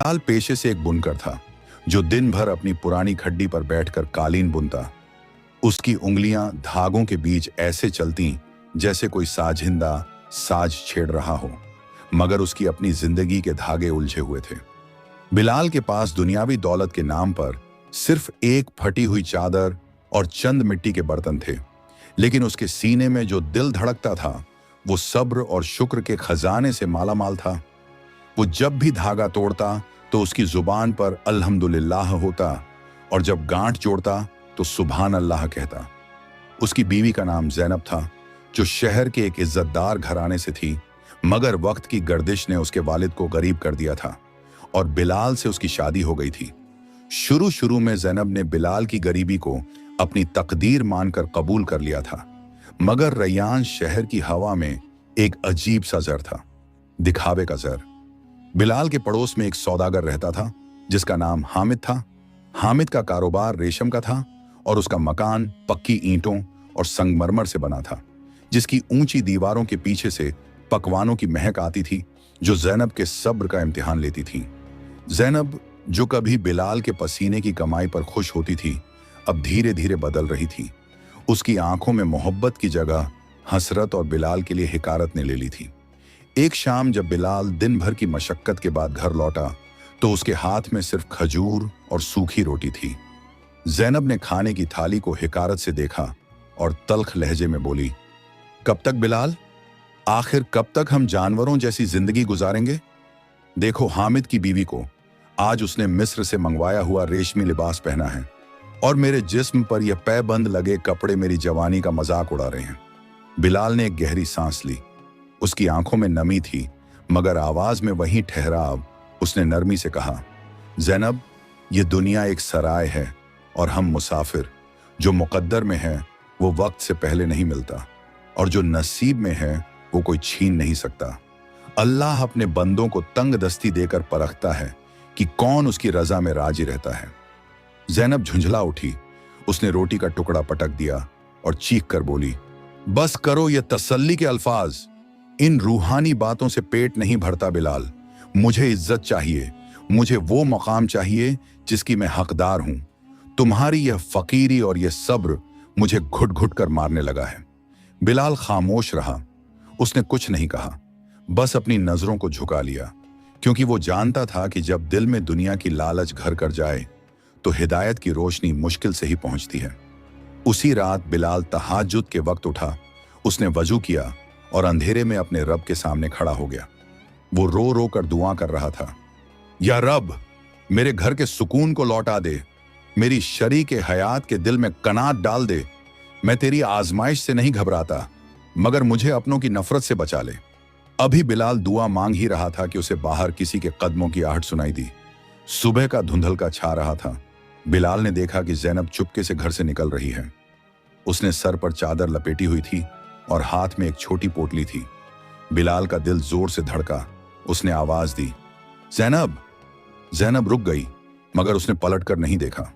बिलाल पेशे से एक बुनकर था जो दिन भर अपनी पुरानी खड्डी पर बैठकर कालीन बुनता। उसकी उंगलियां धागों के बीच ऐसे चलती जैसे कोई साजिंदा साज छेड़ रहा हो, मगर उसकी अपनी जिंदगी के धागे उलझे हुए थे। बिलाल के पास दुनियावी दौलत के नाम पर सिर्फ एक फटी हुई चादर और चंद मिट्टी के बर्तन थे, लेकिन उसके सीने में जो दिल धड़कता था वो सब्र और शुक्र के खजाने से मालामाल था। वो जब भी धागा तोड़ता तो उसकी जुबान पर अल्हम्दुलिल्लाह होता, और जब गांठ जोड़ता तो सुभान अल्लाह कहता। उसकी बीवी का नाम ज़ैनब था, जो शहर के एक इज्जतदार घराने से थी, मगर वक्त की गर्दिश ने उसके वालिद को गरीब कर दिया था और बिलाल से उसकी शादी हो गई थी। शुरू शुरू में ज़ैनब ने बिलाल की गरीबी को अपनी तकदीर मानकर कबूल कर लिया था, मगर रैयान शहर की हवा में एक अजीब सा जर था, दिखावे का जर। बिलाल के पड़ोस में एक सौदागर रहता था जिसका नाम हामिद था। हामिद का कारोबार रेशम का था और उसका मकान पक्की ईंटों और संगमरमर से बना था, जिसकी ऊंची दीवारों के पीछे से पकवानों की महक आती थी जो ज़ैनब के सब्र का इम्तिहान लेती थी। ज़ैनब, जो कभी बिलाल के पसीने की कमाई पर खुश होती थी, अब धीरे धीरे बदल रही थी। उसकी आंखों में मोहब्बत की जगह हसरत और बिलाल के लिए हिकारत ने ले ली थी। एक शाम जब बिलाल दिन भर की मशक्कत के बाद घर लौटा तो उसके हाथ में सिर्फ खजूर और सूखी रोटी थी। ज़ैनब ने खाने की थाली को हिकारत से देखा और तल्ख लहजे में बोली, कब तक बिलाल? आखिर कब तक हम जानवरों जैसी जिंदगी गुजारेंगे? देखो हामिद की बीवी को, आज उसने मिस्र से मंगवाया हुआ रेशमी लिबास पहना है और मेरे जिस्म पर यह पैबंद लगे कपड़े मेरी जवानी का मजाक उड़ा रहे हैं। बिलाल ने एक गहरी सांस ली। उसकी आंखों में नमी थी, मगर आवाज में वही ठहराव। उसने नरमी से कहा, ज़ैनब, ये दुनिया एक सराय है और हम मुसाफिर। जो मुकद्दर में है वो वक्त से पहले नहीं मिलता, और जो नसीब में है वो कोई छीन नहीं सकता। अल्लाह अपने बंदों को तंग दस्ती देकर परखता है कि कौन उसकी रजा में राजी रहता है। ज़ैनब झुंझला उठी। उसने रोटी का टुकड़ा पटक दिया और चीख कर बोली, बस करो ये तसल्ली के अल्फाज। इन रूहानी बातों से पेट नहीं भरता बिलाल। मुझे इज्जत चाहिए, मुझे वो मकाम चाहिए जिसकी मैं हकदार हूं। तुम्हारी यह फकीरी और यह सब्र मुझे घुट घुट कर मारने लगा है। बिलाल खामोश रहा। उसने कुछ नहीं कहा, बस अपनी नजरों को झुका लिया, क्योंकि वो जानता था कि जब दिल में दुनिया की लालच घर कर जाए तो हिदायत की रोशनी मुश्किल से ही पहुंचती है। उसी रात बिलाल तहज्जुद के वक्त उठा। उसने वजू किया और अंधेरे में अपने रब के सामने खड़ा हो गया। वो रो रो कर दुआ कर रहा था, या रब, मेरे घर के सुकून को लौटा दे, मेरी शरीक हयात के दिल में कनात डाल दे। मैं तेरी आजमाइश से नहीं घबराता, मगर मुझे अपनों की नफरत से बचा ले। अभी बिलाल दुआ मांग ही रहा था कि उसे बाहर किसी के कदमों की आहट सुनाई दी। सुबह का धुंधलका छा रहा था। बिलाल ने देखा कि ज़ैनब चुपके से घर से निकल रही है। उसने सर पर चादर लपेटी हुई थी और हाथ में एक छोटी पोटली थी। बिलाल का दिल जोर से धड़का। उसने आवाज दी, ज़ैनब। ज़ैनब रुक गई, मगर उसने पलटकर नहीं देखा।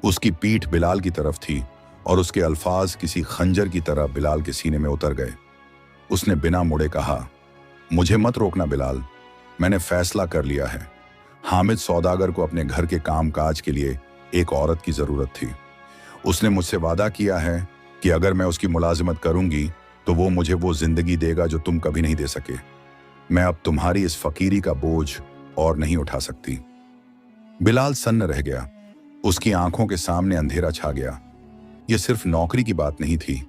उसकी पीठ बिलाल की तरफ थी और उसके अल्फाज किसी खंजर की तरह बिलाल के सीने में उतर गए। उसने बिना मुड़े कहा, मुझे मत रोकना बिलाल, मैंने फैसला कर लिया है। हामिद सौदागर को अपने घर के काम काज के लिए एक औरत की जरूरत थी। उसने मुझसे वादा किया है कि अगर मैं उसकी मुलाजिमत करूंगी तो वो मुझे वो जिंदगी देगा जो तुम कभी नहीं दे सके। मैं अब तुम्हारी इस फकीरी का बोझ और नहीं उठा सकती। बिलाल सन्न रह गया। उसकी आंखों के सामने अंधेरा छा गया। यह सिर्फ नौकरी की बात नहीं थी,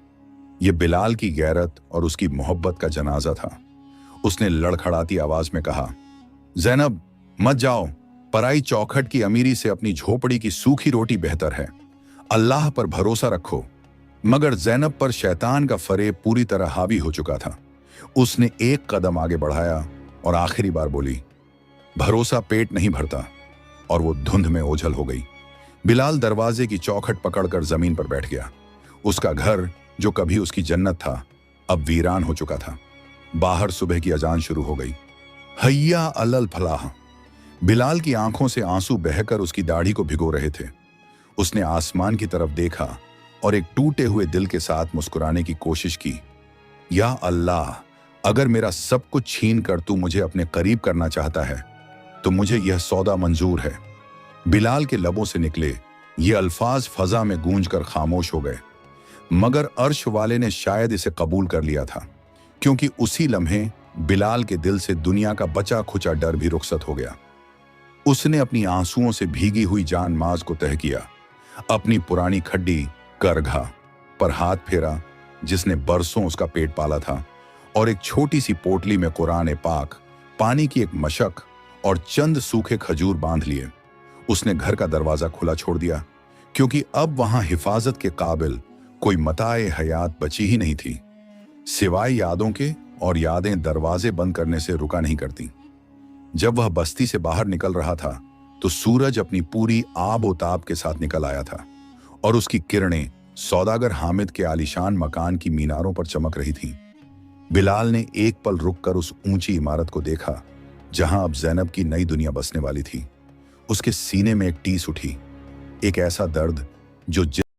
यह बिलाल की गैरत और उसकी मोहब्बत का जनाजा था। उसने लड़खड़ाती आवाज में कहा, ज़ैनब, मत जाओ। पराई चौखट की अमीरी से अपनी झोपड़ी की सूखी रोटी बेहतर है। अल्लाह पर भरोसा रखो। मगर ज़ैनब पर शैतान का फरेब पूरी तरह हावी हो चुका था। उसने एक कदम आगे बढ़ाया और आखिरी बार बोली, भरोसा पेट नहीं भरता, और वो धुंध में ओझल हो गई। बिलाल दरवाजे की चौखट पकड़कर जमीन पर बैठ गया। उसका घर, जो कभी उसकी जन्नत था, अब वीरान हो चुका था। बाहर सुबह की अजान शुरू हो गई। हैया अलल फलाह। बिलाल की आंखों से आंसू बहकर उसकी दाढ़ी को भिगो रहे थे। उसने आसमान की तरफ देखा और एक टूटे हुए दिल के साथ मुस्कुराने की कोशिश की। या अल्लाह, अगर मेरा सब कुछ छीन कर तू मुझे अपने करीब करना चाहता है तो मुझे यह सौदा मंजूर है। बिलाल के लबों से निकले ये अल्फाज फजा में गूंजकर खामोश हो गए, मगर अर्श वाले ने शायद इसे कबूल कर लिया था, क्योंकि उसी लम्हे बिलाल के दिल से दुनिया का बचा खुचा डर भी रुखसत हो गया। उसने अपनी आंसुओं से भीगी हुई जान माज को तह किया, अपनी पुरानी खड्डी करघा पर हाथ फेरा जिसने बरसों उसका पेट पाला था, और एक छोटी सी पोटली में कुरान पाक, पानी की एक मशक और चंद सूखे खजूर बांध लिए। उसने घर का दरवाजा खुला छोड़ दिया, क्योंकि अब वहां हिफाजत के काबिल कोई मताए हयात बची ही नहीं थी, सिवाय यादों के, और यादें दरवाजे बंद करने से रुका नहीं करती। जब वह बस्ती से बाहर निकल रहा था तो सूरज अपनी पूरी आब-ओ-ताब के साथ निकल आया था, और उसकी किरणें सौदागर हामिद के आलीशान मकान की मीनारों पर चमक रही थीं। बिलाल ने एक पल रुककर उस ऊंची इमारत को देखा जहां अब ज़ैनब की नई दुनिया बसने वाली थी। उसके सीने में एक टीस उठी, एक ऐसा दर्द जो